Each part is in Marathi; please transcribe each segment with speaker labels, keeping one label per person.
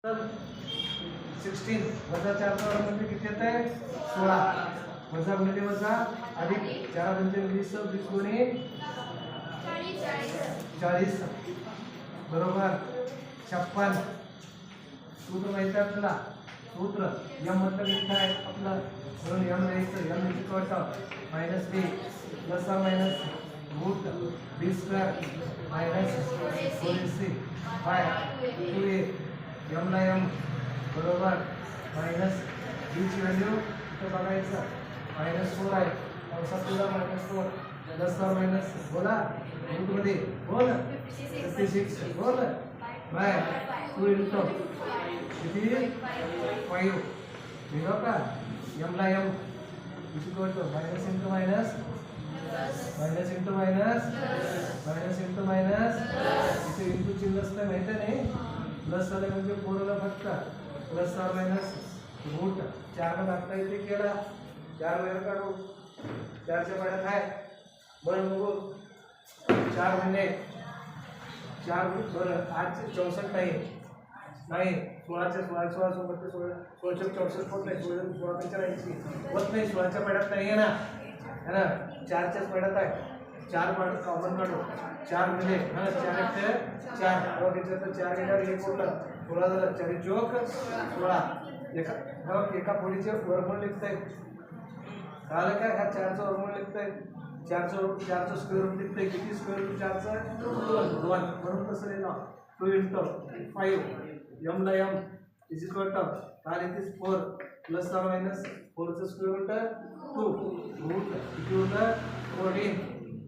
Speaker 1: 16 वजा 4 चा वर्ग म्हणजे किती येत आहे 16 वजा गुणिले वजा अधिक 4 म्हणजे 20 20 गुणिले 40 बरोबर 56 सूत्र माहिती आहे आपल्याला सूत्र m मतलब काय आपलं म्हणून m लिहायचं m equal to -b plus और minus root b square minus 4ac by 2a m ला m बरोबर माइनस b ची व्हॅल्यू इथे बघायचं -4 आहे औषध तुला -4 प्लस और माइनस बोला रूट मध्ये बोल 56 बोल बाय 2 इंटू किती 5 लिहा का m ला m equal to minus into minus minus into minus minus into minus इथे इंटू चिन्ह असतं माहिती नाही प्लस आले म्हणजे पूर्ण फक्त प्लस और माइनस रूट 4 ला दाखता येते केला 4 वेळ काढू 4 च्या पाड्यात आहे बरं बघू 4 म्हणजे 4 बरं 8 चे 64 नाही 16 चे 16 16 सोबत 16 चे 64 होत नाही 16 चे 84 होत नाही 16 च्या पाड्यात नाही आहे ना 4 च्या पाड्यात आहे 4 पाड कॉमन काढू 4 म्हणजे 4 चे 4 और इथे तर 4 गेल्यावर एक उरलं 16 झालं 4 चौक 16 एका पोळीचे वर्गमूळ लिखताय कळलं काय हा 4 चं वर्गमूळ लिखताय 4 चं स्क्वेअर रूट लिखताय किती स्क्वेअर रूट 4 चं 2 म्हणून कसं लिहिलं 2 इंटू 5 m ला m इज इक्वल टू काय लिहितेस 4 प्लस और माइनस 4 चं स्क्वेअर रूट 2 रूट किती होतं 14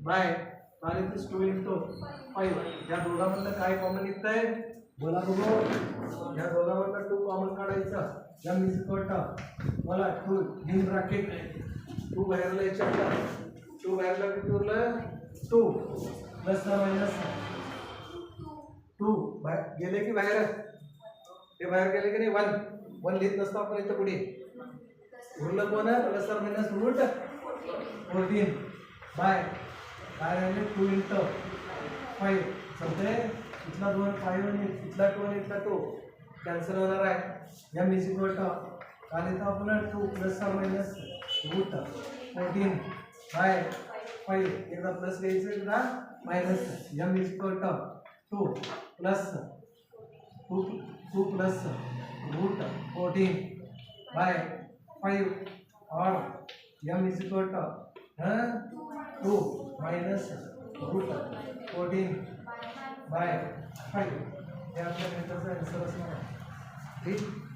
Speaker 1: बाय काय लिहितेस 2 इंटू 5 या दोघांमधलं काय कॉमन निघतंय बोला बघू या दोघांमधलं 2 कॉमन काढायचं m इज इक्वल टू मला 2 इन ब्रॅकेट 2 बाहेर लिहायचं 2 बाहेरला किती उरलं 2 प्लस और माइनस 2 गेले की बाहेर ते बाहेर गेले की नाही 1 लिहित नसतो आपण इथं पुढे उरलं कोण प्लस और माइनस रूट 14 बाय काय राहिले 2 इंटू 5 समजे इथला 2 5 आणि इथला 2 आणि इथला 2 कॅन्सल होणार आहे m इज इक्वल टू काय लिहितो आपण 2 प्लस और माइनस रूट 14 बाय 5 एकदा प्लस घ्यायचं एकदा minus m is equal to 2 plus 2 plus root 14 by 5 और m is equal to 2 minus root 14 by 5 हे आपल्या मेथडचा आन्सर असणार आहे ठीक